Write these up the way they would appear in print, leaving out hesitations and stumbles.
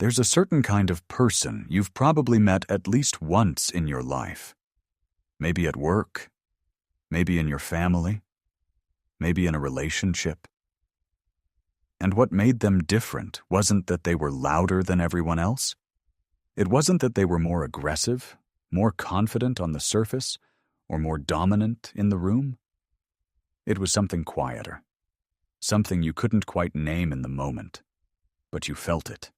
There's a certain kind of person you've probably met at least once in your life. Maybe at work, maybe in your family, maybe in a relationship. And what made them different wasn't that they were louder than everyone else. It wasn't that they were more aggressive, more confident on the surface, or more dominant in the room. It was something quieter, something you couldn't quite name in the moment, but you felt it.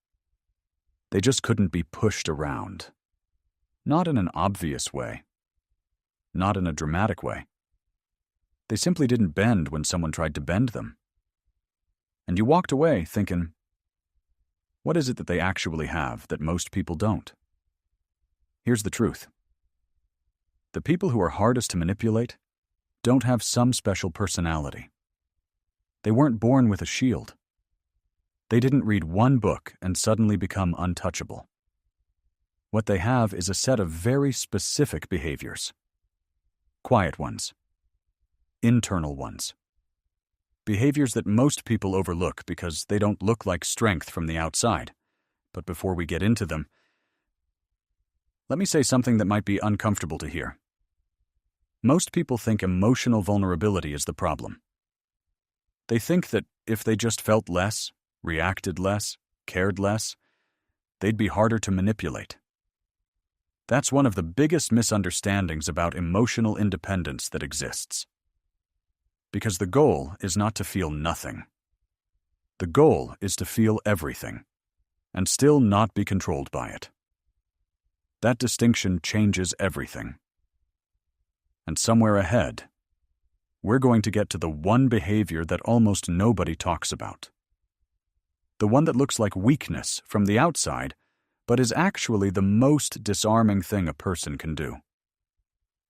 They just couldn't be pushed around. Not in an obvious way. Not in a dramatic way. They simply didn't bend when someone tried to bend them. And you walked away thinking, what is it that they actually have that most people don't? Here's the truth. The people who are hardest to manipulate don't have some special personality. They weren't born with a shield. They didn't read one book and suddenly become untouchable. What they have is a set of very specific behaviors. Quiet ones. Internal ones. Behaviors that most people overlook because they don't look like strength from the outside. But before we get into them, let me say something that might be uncomfortable to hear. Most people think emotional vulnerability is the problem. They think that if they just felt less, reacted less, cared less, they'd be harder to manipulate. That's one of the biggest misunderstandings about emotional independence that exists. Because the goal is not to feel nothing. The goal is to feel everything, and still not be controlled by it. That distinction changes everything. And somewhere ahead, we're going to get to the one behavior that almost nobody talks about. The one that looks like weakness from the outside, but is actually the most disarming thing a person can do.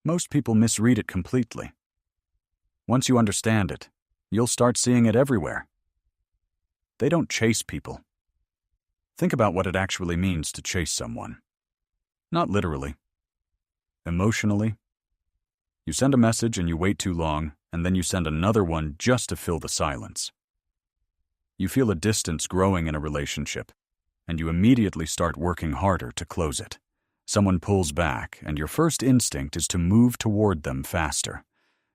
Most people misread it completely. Once you understand it, you'll start seeing it everywhere. They don't chase people. Think about what it actually means to chase someone. Not literally. Emotionally. You send a message and you wait too long, and then you send another one just to fill the silence. You feel a distance growing in a relationship, and you immediately start working harder to close it. Someone pulls back, and your first instinct is to move toward them faster.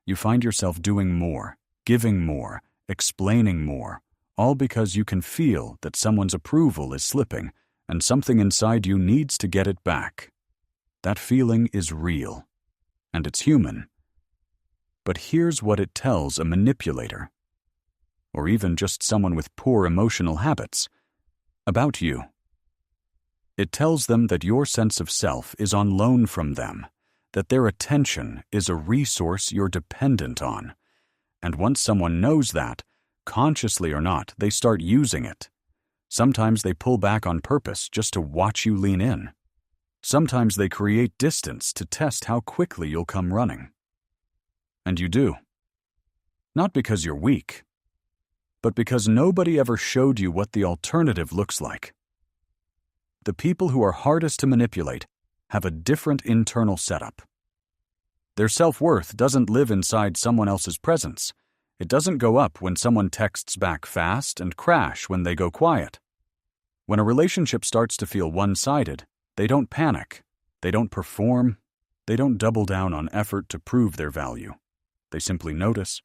You find yourself doing more, giving more, explaining more, all because you can feel that someone's approval is slipping, and something inside you needs to get it back. That feeling is real, and it's human. But here's what it tells a manipulator, or even just someone with poor emotional habits, about you. It tells them that your sense of self is on loan from them, that their attention is a resource you're dependent on. And once someone knows that, consciously or not, they start using it. Sometimes they pull back on purpose just to watch you lean in. Sometimes they create distance to test how quickly you'll come running. And you do. Not because you're weak, but because nobody ever showed you what the alternative looks like. The people who are hardest to manipulate have a different internal setup. Their self-worth doesn't live inside someone else's presence. It doesn't go up when someone texts back fast and crash when they go quiet. When a relationship starts to feel one-sided, they don't panic, they don't perform, they don't double down on effort to prove their value. They simply notice.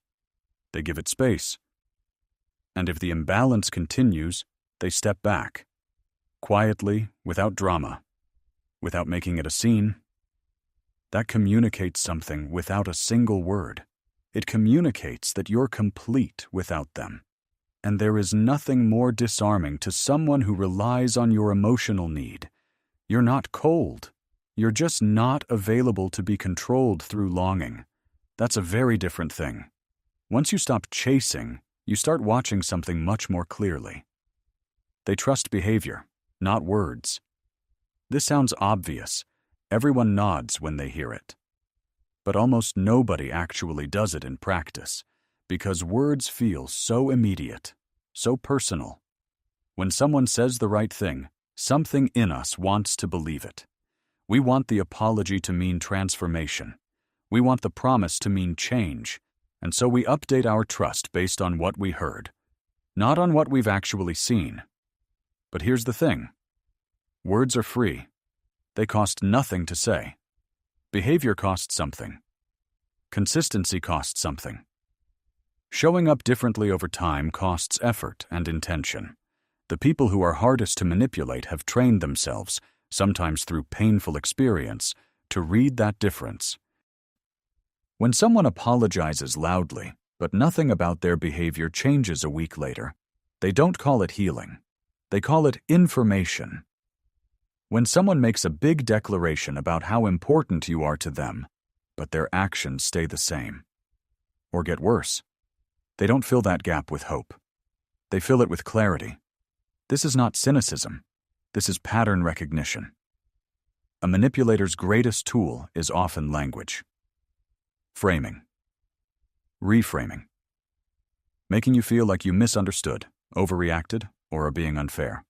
They give it space. And if the imbalance continues, they step back, quietly, without drama, without making it a scene. That communicates something without a single word. It communicates that you're complete without them. And there is nothing more disarming to someone who relies on your emotional need. You're not cold. You're just not available to be controlled through longing. That's a very different thing. Once you stop chasing, you start watching something much more clearly. They trust behavior, not words. This sounds obvious. Everyone nods when they hear it. But almost nobody actually does it in practice, because words feel so immediate, so personal. When someone says the right thing, something in us wants to believe it. We want the apology to mean transformation. We want the promise to mean change, and so we update our trust based on what we heard, not on what we've actually seen. But here's the thing. Words are free. They cost nothing to say. Behavior costs something. Consistency costs something. Showing up differently over time costs effort and intention. The people who are hardest to manipulate have trained themselves, sometimes through painful experience, to read that difference. When someone apologizes loudly, but nothing about their behavior changes a week later, they don't call it healing. They call it information. When someone makes a big declaration about how important you are to them, but their actions stay the same, or get worse, they don't fill that gap with hope. They fill it with clarity. This is not cynicism. This is pattern recognition. A manipulator's greatest tool is often language. Framing. Reframing. Making you feel like you misunderstood, overreacted, or are being unfair.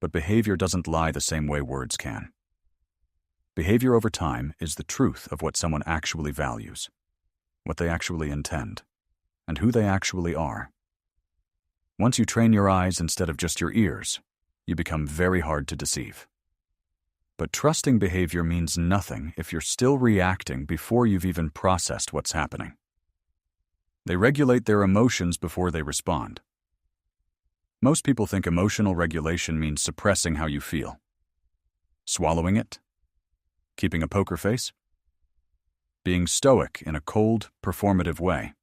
But behavior doesn't lie the same way words can. Behavior over time is the truth of what someone actually values, what they actually intend, and who they actually are. Once you train your eyes instead of just your ears, you become very hard to deceive. But trusting behavior means nothing if you're still reacting before you've even processed what's happening. They regulate their emotions before they respond. Most people think emotional regulation means suppressing how you feel. Swallowing it? Keeping a poker face? Being stoic in a cold, performative way.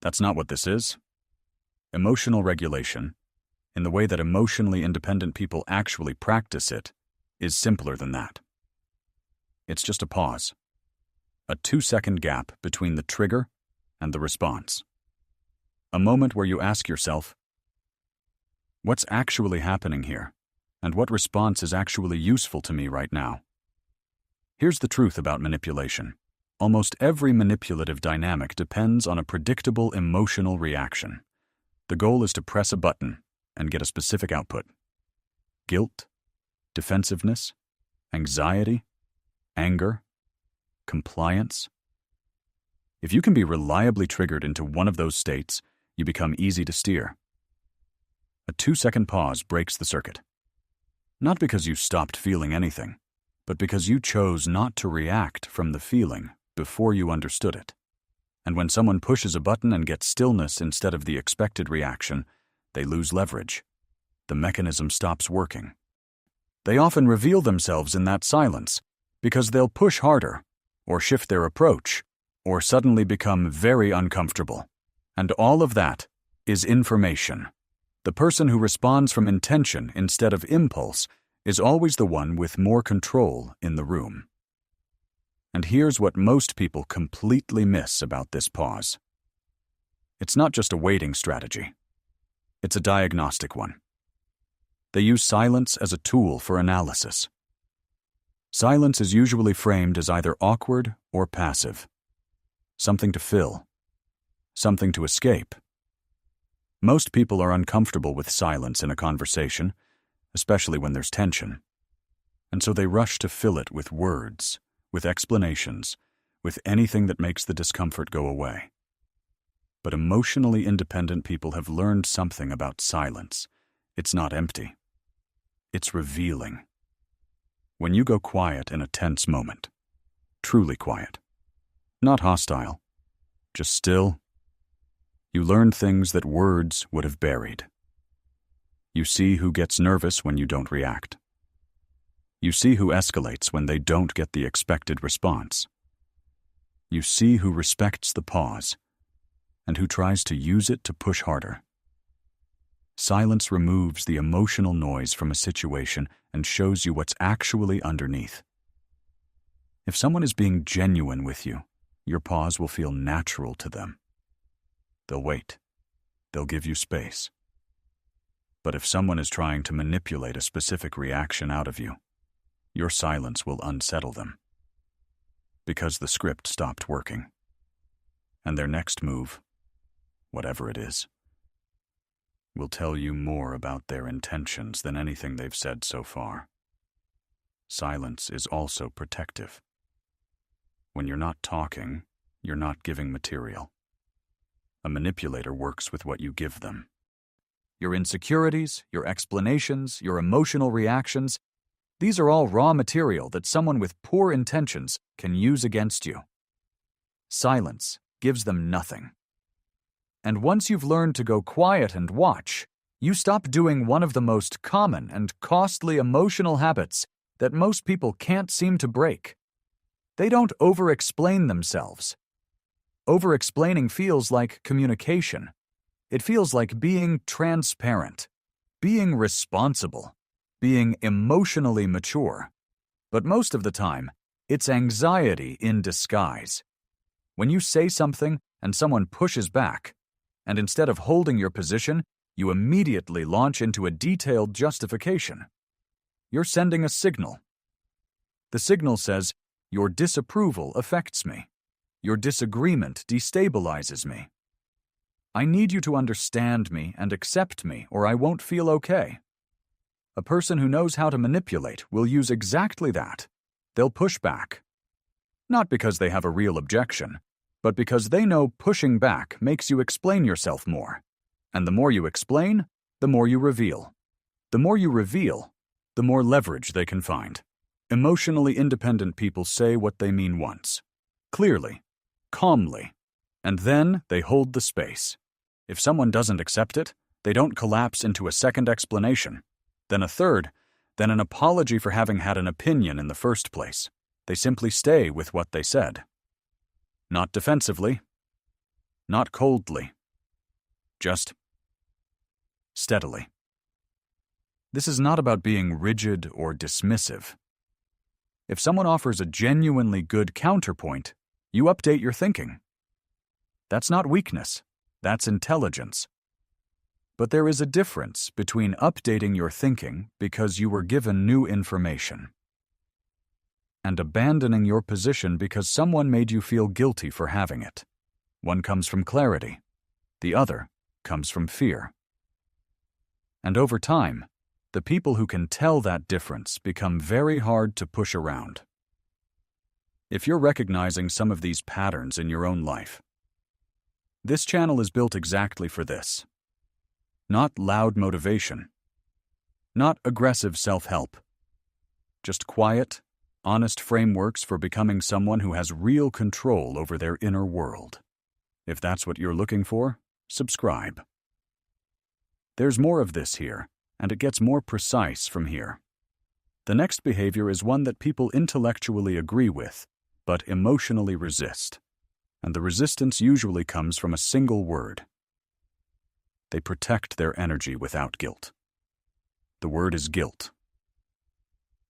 That's not what this is. Emotional regulation, in the way that emotionally independent people actually practice it, is simpler than that. It's just a pause. A 2-second gap between the trigger and the response. A moment where you ask yourself, what's actually happening here, and what response is actually useful to me right now? Here's the truth about manipulation. Almost every manipulative dynamic depends on a predictable emotional reaction. The goal is to press a button and get a specific output. Guilt, defensiveness, anxiety, anger, compliance. If you can be reliably triggered into one of those states, you become easy to steer. A 2-second pause breaks the circuit. Not because you stopped feeling anything, but because you chose not to react from the feeling before you understood it. And when someone pushes a button and gets stillness instead of the expected reaction, they lose leverage. The mechanism stops working. They often reveal themselves in that silence because they'll push harder, or shift their approach, or suddenly become very uncomfortable. And all of that is information. The person who responds from intention instead of impulse is always the one with more control in the room. And here's what most people completely miss about this pause. It's not just a waiting strategy. It's a diagnostic one. They use silence as a tool for analysis. Silence is usually framed as either awkward or passive. Something to fill. Something to escape. Most people are uncomfortable with silence in a conversation, especially when there's tension. And so they rush to fill it with words, with explanations, with anything that makes the discomfort go away. But emotionally independent people have learned something about silence. It's not empty. It's revealing. When you go quiet in a tense moment, truly quiet, not hostile, just still, you learn things that words would have buried. You see who gets nervous when you don't react. You see who escalates when they don't get the expected response. You see who respects the pause and who tries to use it to push harder. Silence removes the emotional noise from a situation and shows you what's actually underneath. If someone is being genuine with you, your pause will feel natural to them. They'll wait. They'll give you space. But if someone is trying to manipulate a specific reaction out of you, your silence will unsettle them. Because the script stopped working. And their next move, whatever it is, will tell you more about their intentions than anything they've said so far. Silence is also protective. When you're not talking, you're not giving material. A manipulator works with what you give them. your insecurities, your explanations, your emotional reactions, these are all raw material that someone with poor intentions can use against you. Silence gives them nothing. And once you've learned to go quiet and watch, you stop doing one of the most common and costly emotional habits that most people can't seem to break. They don't over-explain themselves. Over-explaining feels like communication. It feels like being transparent, being responsible, being emotionally mature. But most of the time, it's anxiety in disguise. When you say something and someone pushes back, and instead of holding your position, you immediately launch into a detailed justification, you're sending a signal. The signal says, your disapproval affects me. Your disagreement destabilizes me. I need you to understand me and accept me, or I won't feel okay. A person who knows how to manipulate will use exactly that. They'll push back. Not because they have a real objection, but because they know pushing back makes you explain yourself more. And the more you explain, the more you reveal. The more you reveal, the more leverage they can find. Emotionally independent people say what they mean once, clearly, calmly, and then they hold the space. If someone doesn't accept it, they don't collapse into a second explanation, then a third, then an apology for having had an opinion in the first place. They simply stay with what they said. Not defensively, not coldly, just steadily. This is not about being rigid or dismissive. If someone offers a genuinely good counterpoint, you update your thinking. That's not weakness, that's intelligence. But there is a difference between updating your thinking because you were given new information and abandoning your position because someone made you feel guilty for having it. One comes from clarity, the other comes from fear. And over time, the people who can tell that difference become very hard to push around. If you're recognizing some of these patterns in your own life, this channel is built exactly for this. Not loud motivation, not aggressive self-help, just quiet, honest frameworks for becoming someone who has real control over their inner world. If that's what you're looking for, subscribe. There's more of this here, and it gets more precise from here. The next behavior is one that people intellectually agree with, but emotionally resist. And the resistance usually comes from a single word. They protect their energy without guilt. The word is guilt.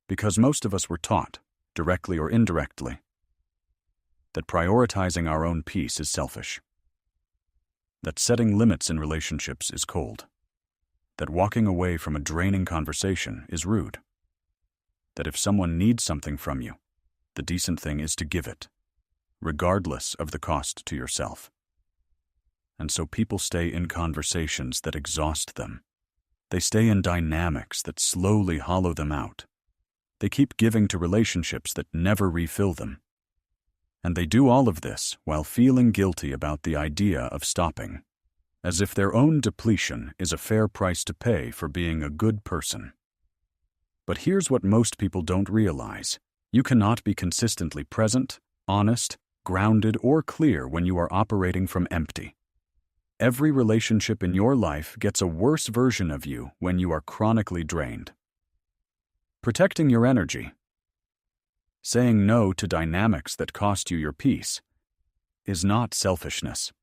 Because most of us were taught, directly or indirectly, that prioritizing our own peace is selfish. That setting limits in relationships is cold. That walking away from a draining conversation is rude. That if someone needs something from you, the decent thing is to give it, regardless of the cost to yourself. And so people stay in conversations that exhaust them. They stay in dynamics that slowly hollow them out. They keep giving to relationships that never refill them. And they do all of this while feeling guilty about the idea of stopping, as if their own depletion is a fair price to pay for being a good person. But here's what most people don't realize. You cannot be consistently present, honest, grounded, or clear when you are operating from empty. Every relationship in your life gets a worse version of you when you are chronically drained. Protecting your energy, saying no to dynamics that cost you your peace, is not selfishness.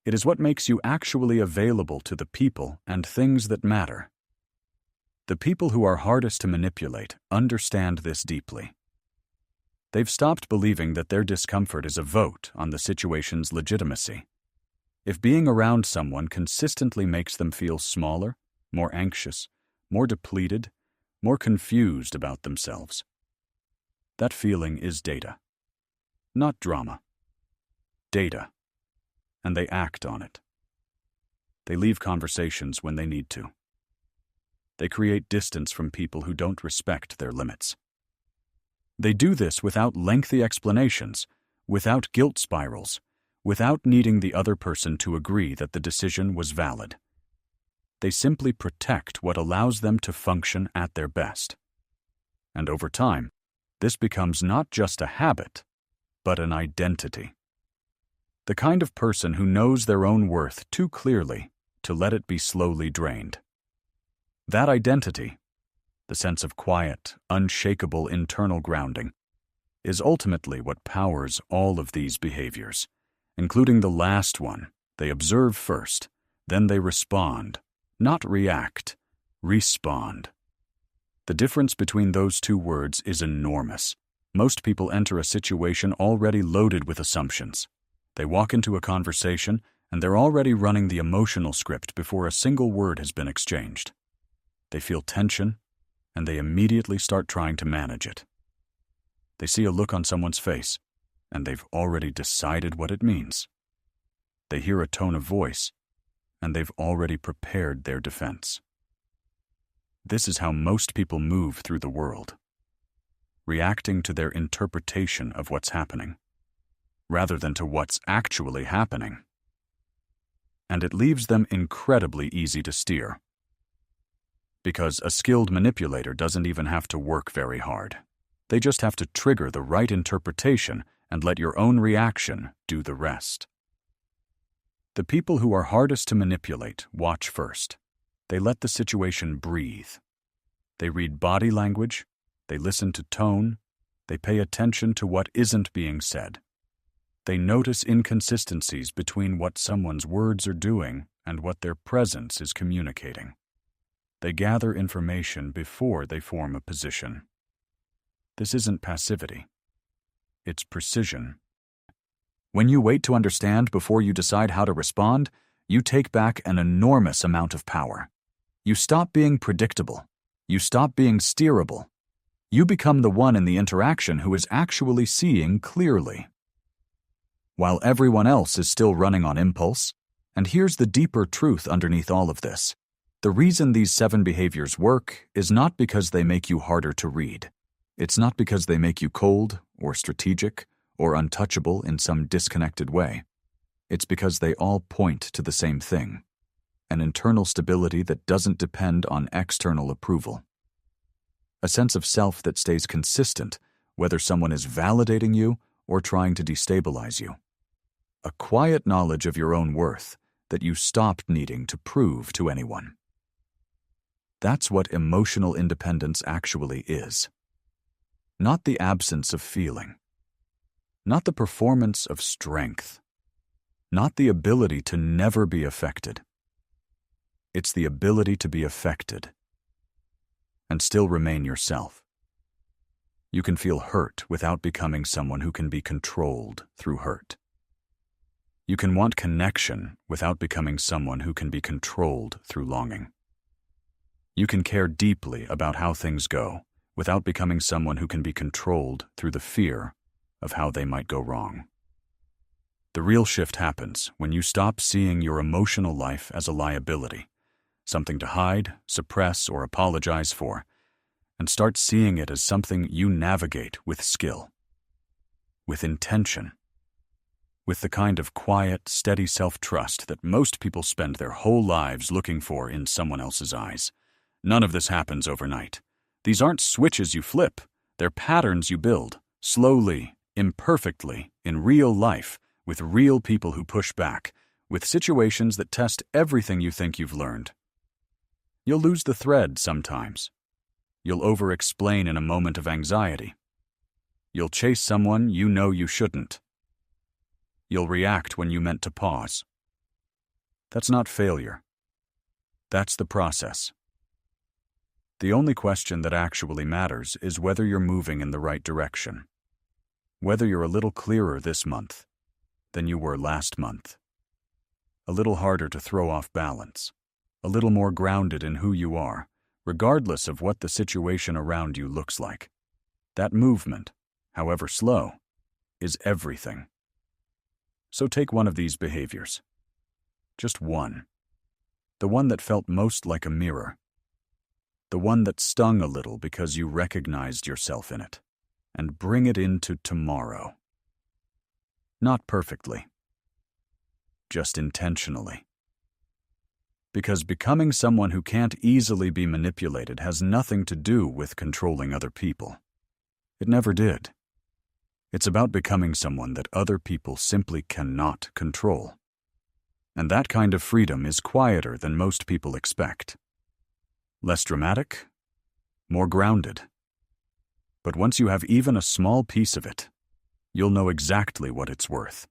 It is what makes you actually available to the people and things that matter. The people who are hardest to manipulate understand this deeply. They've stopped believing that their discomfort is a vote on the situation's legitimacy. If being around someone consistently makes them feel smaller, more anxious, more depleted, more confused about themselves, that feeling is data. Not drama. Data. And they act on it. They leave conversations when they need to. They create distance from people who don't respect their limits. They do this without lengthy explanations, without guilt spirals, without needing the other person to agree that the decision was valid. They simply protect what allows them to function at their best. And over time, this becomes not just a habit, but an identity. The kind of person who knows their own worth too clearly to let it be slowly drained. That identity, the sense of quiet, unshakable internal grounding, is ultimately what powers all of these behaviors, including the last one. They observe first, then they respond, not react, respond. The difference between those two words is enormous. Most people enter a situation already loaded with assumptions. They walk into a conversation, and they're already running the emotional script before a single word has been exchanged. They feel tension, and they immediately start trying to manage it. They see a look on someone's face, and they've already decided what it means. They hear a tone of voice, and they've already prepared their defense. This is how most people move through the world, reacting to their interpretation of what's happening, rather than to what's actually happening. And it leaves them incredibly easy to steer, because a skilled manipulator doesn't even have to work very hard. They just have to trigger the right interpretation and let your own reaction do the rest. The people who are hardest to manipulate watch first. They let the situation breathe. They read body language, they listen to tone, they pay attention to what isn't being said. They notice inconsistencies between what someone's words are doing and what their presence is communicating. They gather information before they form a position. This isn't passivity. It's precision. When you wait to understand before you decide how to respond, you take back an enormous amount of power. You stop being predictable. You stop being steerable. You become the one in the interaction who is actually seeing clearly, while everyone else is still running on impulse. And here's the deeper truth underneath all of this. The reason these 7 behaviors work is not because they make you harder to read. It's not because they make you cold or strategic or untouchable in some disconnected way. It's because they all point to the same thing, an internal stability that doesn't depend on external approval. A sense of self that stays consistent, whether someone is validating you or trying to destabilize you. A quiet knowledge of your own worth that you stopped needing to prove to anyone. That's what emotional independence actually is. Not the absence of feeling. Not the performance of strength. Not the ability to never be affected. It's the ability to be affected and still remain yourself. You can feel hurt without becoming someone who can be controlled through hurt. You can want connection without becoming someone who can be controlled through longing. You can care deeply about how things go without becoming someone who can be controlled through the fear of how they might go wrong. The real shift happens when you stop seeing your emotional life as a liability, something to hide, suppress, or apologize for, and start seeing it as something you navigate with skill, with intention, with the kind of quiet, steady self-trust that most people spend their whole lives looking for in someone else's eyes. None of this happens overnight. These aren't switches you flip. They're patterns you build, slowly, imperfectly, in real life, with real people who push back, with situations that test everything you think you've learned. You'll lose the thread sometimes. You'll over-explain in a moment of anxiety. You'll chase someone you know you shouldn't. You'll react when you meant to pause. That's not failure. That's the process. The only question that actually matters is whether you're moving in the right direction. Whether you're a little clearer this month than you were last month. A little harder to throw off balance. A little more grounded in who you are, regardless of what the situation around you looks like. That movement, however slow, is everything. So take one of these behaviors. Just one. The one that felt most like a mirror. The one that stung a little because you recognized yourself in it, and bring it into tomorrow. Not perfectly, just intentionally. Because becoming someone who can't easily be manipulated has nothing to do with controlling other people. It never did. It's about becoming someone that other people simply cannot control. And that kind of freedom is quieter than most people expect. Less dramatic, more grounded. But once you have even a small piece of it, you'll know exactly what it's worth.